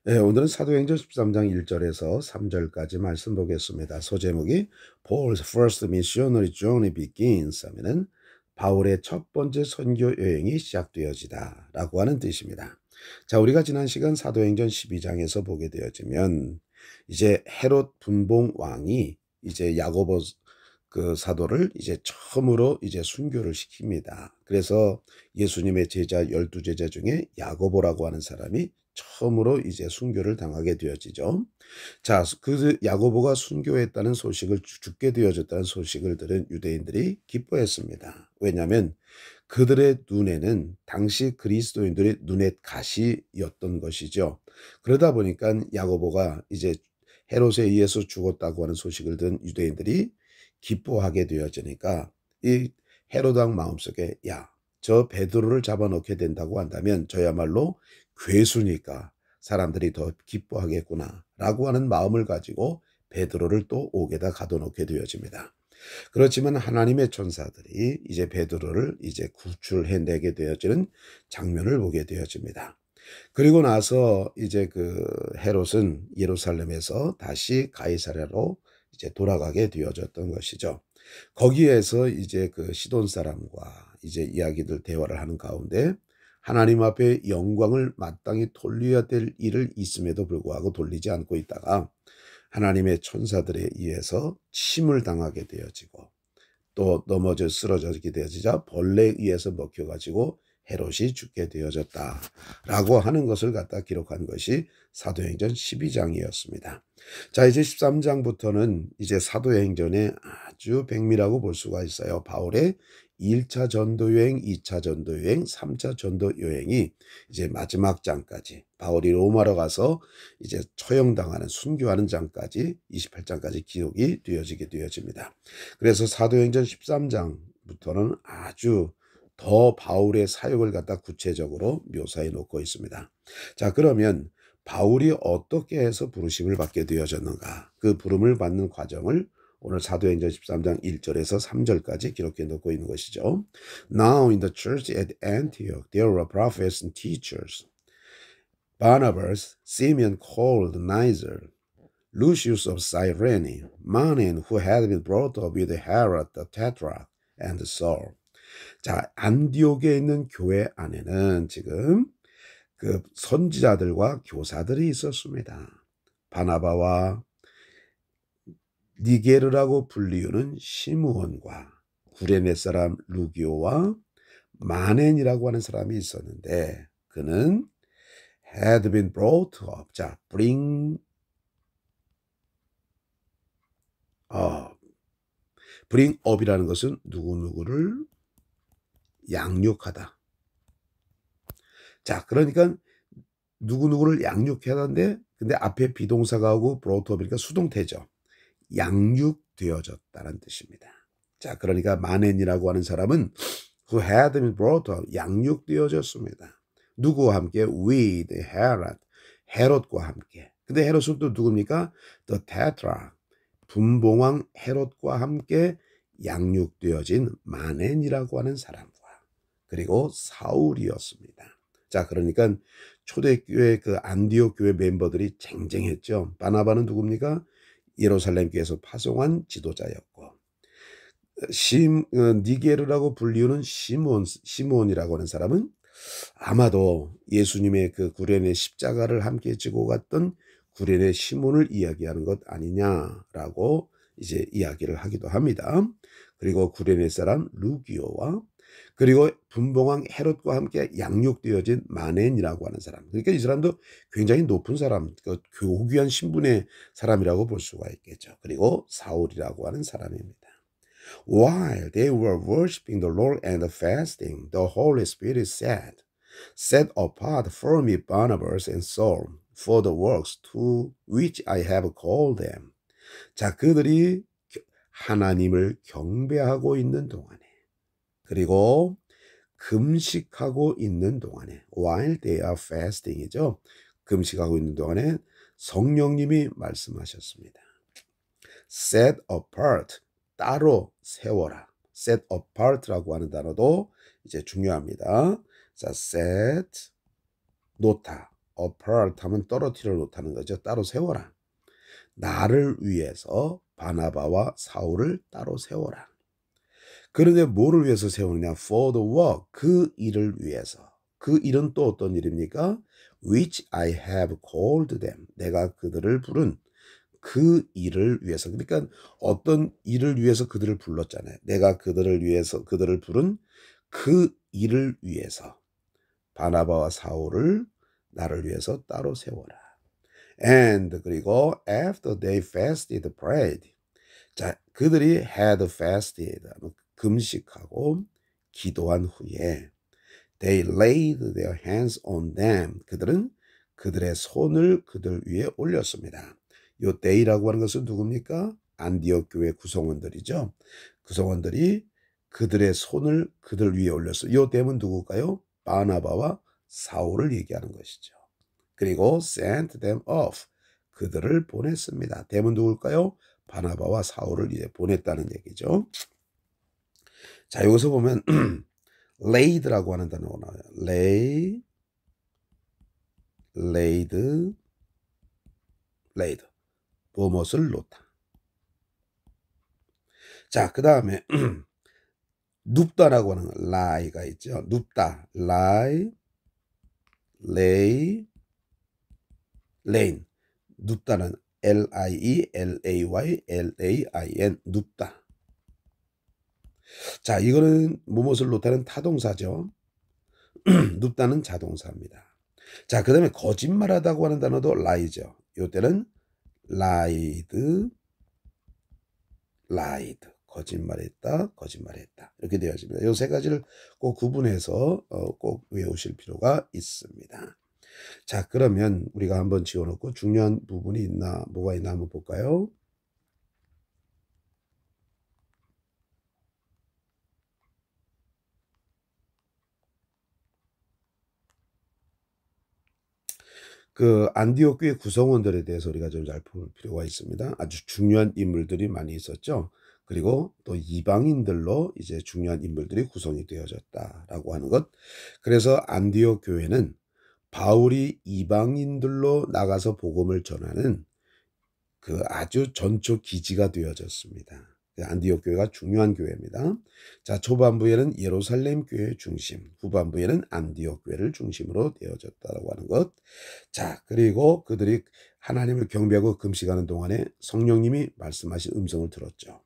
네, 오늘은 사도행전 13장 1절에서 3절까지 말씀 보겠습니다. 소제목이 Paul's first missionary journey begins 하면은 바울의 첫 번째 선교 여행이 시작되어지다 라고 하는 뜻입니다. 자, 우리가 지난 시간 사도행전 12장에서 보게 되어지면 이제 헤롯 분봉 왕이 이제 야고보 그 사도를 이제 처음으로 이제 순교를 시킵니다. 그래서 예수님의 제자 12제자 중에 야고보라고 하는 사람이 처음으로 이제 순교를 당하게 되어지죠. 자, 그 야고보가 순교했다는 소식을 죽게 되어졌다는 소식을 들은 유대인들이 기뻐했습니다. 왜냐하면 그들의 눈에는 당시 그리스도인들의 눈의 가시였던 것이죠. 그러다 보니까 야고보가 이제 헤롯에 의해서 죽었다고 하는 소식을 들은 유대인들이 기뻐하게 되어지니까 이 헤롯 왕 마음속에 저 베드로를 잡아놓게 된다고 한다면 저야말로 괴수니까 사람들이 더 기뻐하겠구나 라고 하는 마음을 가지고 베드로를 또 옥에다 가둬놓게 되어집니다. 그렇지만 하나님의 천사들이 이제 베드로를 이제 구출해내게 되어지는 장면을 보게 되어집니다. 그리고 나서 이제 그 헤롯은 예루살렘에서 다시 가이사랴로 이제 돌아가게 되어졌던 것이죠. 거기에서 이제 그 시돈 사람과 이제 이야기들 대화를 하는 가운데 하나님 앞에 영광을 마땅히 돌려야 될 일을 있음에도 불구하고 돌리지 않고 있다가 하나님의 천사들에 의해서 침을 당하게 되어지고 또 넘어져 쓰러지게 되어지자 벌레에 의해서 먹혀가지고 헤롯이 죽게 되어졌다라고 하는 것을 갖다 기록한 것이 사도행전 12장이었습니다. 자, 이제 13장부터는 이제 사도행전의 아주 백미라고 볼 수가 있어요. 바울의 1차 전도여행, 2차 전도여행, 3차 전도여행이 이제 마지막 장까지 바울이 로마로 가서 이제 처형당하는 순교하는 장까지 28장까지 기록이 되어집니다. 그래서 사도행전 13장부터는 아주 더 바울의 사역을 갖다 구체적으로 묘사해 놓고 있습니다. 자, 그러면 바울이 어떻게 해서 부르심을 받게 되어졌는가? 그 부름을 받는 과정을 오늘 사도행전 13장 1절에서 3절까지 기록해 놓고 있는 것이죠. Now in the church at Antioch there were prophets and teachers. Barnabas, Simeon called Niger, Lucius of Cyrene, Manaen who had been brought up with Herod the Tetrarch, and Saul. 자, 안디옥에 있는 교회 안에는 지금 그 선지자들과 교사들이 있었습니다. 바나바와 니게르라고 불리우는 시므온과 구레네 사람 루기오와 마넨이라고 하는 사람이 있었는데 그는 had been brought up. 자, bring up이라는 것은 누구누구를 양육하다. 자, 그러니까 누구누구를 양육하는데 근데 앞에 비동사가 하고 brought up이니까 수동태죠. 양육되어졌다는 뜻입니다. 자, 그러니까 마넨이라고 하는 사람은 who had been brought up, 양육되어졌습니다. 누구와 함께? with Herod, 헤롯과 함께. 근데 헤롯은 또 누굽니까? the tetrarch, 분봉왕 헤롯과 함께 양육되어진 마넨이라고 하는 사람과 그리고 사울이었습니다. 자, 그러니까 초대교회 그 안디옥 교회 멤버들이 쟁쟁했죠. 바나바는 누굽니까? 예루살렘 교회에서 파송한 지도자였고 니게르라고 불리우는 시몬이라고 하는 사람은 아마도 예수님의 그 구레네 십자가를 함께 지고 갔던 구레네 시몬을 이야기하는 것 아니냐라고 이제 이야기를 하기도 합니다. 그리고 구레네 사람 루기오와 그리고 분봉왕 헤롯과 함께 양육되어진 마넨이라고 하는 사람. 그러니까 이 사람도 굉장히 높은 사람, 그 고귀한 신분의 사람이라고 볼 수가 있겠죠. 그리고 사울이라고 하는 사람입니다. While they were worshiping the Lord and fasting, the Holy Spirit said, Set apart for me Barnabas and Saul for the works to which I have called them. 자, 그들이 하나님을 경배하고 있는 동안에 그리고 금식하고 있는 동안에 while they are fasting이죠. 금식하고 있는 동안에 성령님이 말씀하셨습니다. set apart, 따로 세워라. set apart라고 하는 단어도 이제 중요합니다. 자, set, 놓다, apart 하면 떨어뜨려 놓다는 거죠. 따로 세워라. 나를 위해서 바나바와 사울을 따로 세워라. 그런데 뭐를 위해서 세우느냐? For the work, 그 일을 위해서. 그 일은 또 어떤 일입니까? Which I have called them. 내가 그들을 부른 그 일을 위해서. 그러니까 어떤 일을 위해서 그들을 불렀잖아요. 내가 그들을 위해서 그들을 부른 그 일을 위해서 바나바와 사울을 나를 위해서 따로 세워라. And 그리고 after they fasted prayed. 자, 그들이 had fasted 금식하고 기도한 후에 they laid their hands on them. 그들은 그들의 손을 그들 위에 올렸습니다. 요 they라고 하는 것은 누굽니까? 안디옥 교회 구성원들이죠. 구성원들이 그들의 손을 그들 위에 올렸어요. 요 them은 누굴까요? 바나바와 사울을 얘기하는 것이죠. 그리고 sent them off. 그들을 보냈습니다. them은 누굴까요? 바나바와 사울을 이제 보냈다는 얘기죠. 자, 여기서 보면 laid라고 하는 단어가 나와요. laid. 무엇을 놓다. 자, 그 다음에 눕다라고 하는 lie가 있죠. 눕다, lie, lay, lain. 눕다는 L-I-E-L-A-Y-L-A-I-N 눕다. 자, 이거는 무엇을 놓다는 타동사죠. 눕다는 자동사입니다. 자, 그 다음에 거짓말하다고 하는 단어도 lie죠. 이때는 lied. 거짓말했다. 이렇게 되어집니다. 이 세 가지를 꼭 구분해서 꼭 외우실 필요가 있습니다. 자, 그러면 우리가 한번 지워놓고 중요한 부분이 있나, 뭐가 있나 한번 볼까요? 그 안디옥 교회 구성원들에 대해서 우리가 좀 잘 볼 필요가 있습니다. 아주 중요한 인물들이 많이 있었죠. 그리고 또 이방인들로 이제 중요한 인물들이 구성이 되어졌다라고 하는 것. 그래서 안디옥 교회는 바울이 이방인들로 나가서 복음을 전하는 그 아주 전초 기지가 되어졌습니다. 안디옥 교회가 중요한 교회입니다. 자, 초반부에는 예루살렘 교회 중심, 후반부에는 안디옥 교회를 중심으로 되어졌다고 하는 것. 자, 그리고 그들이 하나님을 경배하고 금식하는 동안에 성령님이 말씀하신 음성을 들었죠.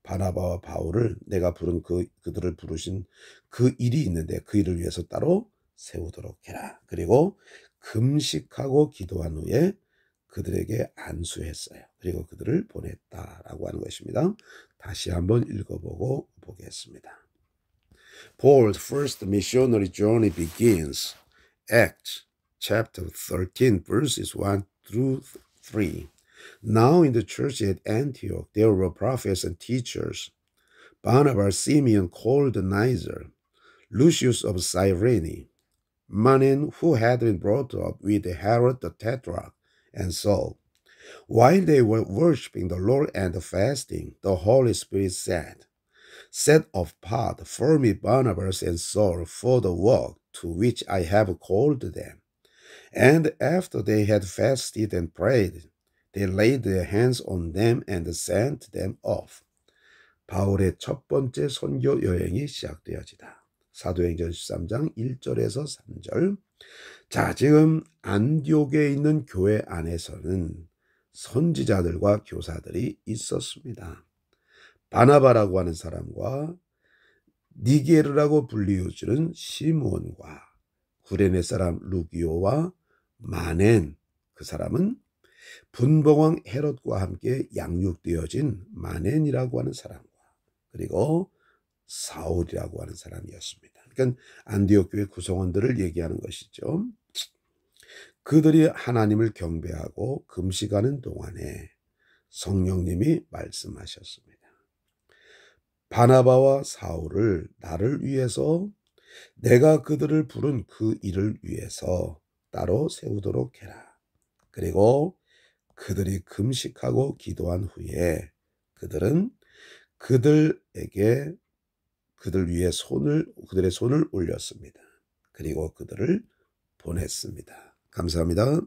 바나바와 바울을 내가 부른 그들을 부르신 그 일이 있는데 그 일을 위해서 따로 세우도록 해라. 그리고 금식하고 기도한 후에 그들에게 안수했어요. 그리고 그들을 보냈다라고 하는 것입니다. 다시 한번 읽어보고 보겠습니다. Paul's first missionary journey begins. Acts chapter 13 verses 1 through 3. Now in the church at Antioch there were prophets and teachers. Barnabas, Simeon called Niger, Lucius of Cyrene, Manaen who had been brought up with Herod the Tetrarch, and Saul. While they were worshiping the Lord and fasting, the Holy Spirit said, Set apart for me Barnabas and Saul for the work to which I have called them. And after they had fasted and prayed, they laid their hands on them and sent them off. 바울의 첫 번째 선교 여행이 시작되어지다. 사도행전 13장 1절에서 3절. 자, 지금 안디옥에 있는 교회 안에서는 선지자들과 교사들이 있었습니다. 바나바라고 하는 사람과 니게르라고 불리우주는 시므온과 구레네 사람 루기오와 마넨, 그 사람은 분봉왕 헤롯과 함께 양육되어진 마넨이라고 하는 사람과 그리고 사울이라고 하는 사람이었습니다. 그러니까 안디옥 교회 구성원들을 얘기하는 것이죠. 그들이 하나님을 경배하고 금식하는 동안에 성령님이 말씀하셨습니다. 바나바와 사울을 나를 위해서 내가 그들을 부른 그 일을 위해서 따로 세우도록 해라. 그리고 그들이 금식하고 기도한 후에 그들은 그들에게 그들 위에 그들의 손을 올렸습니다. 그리고 그들을 보냈습니다. 감사합니다.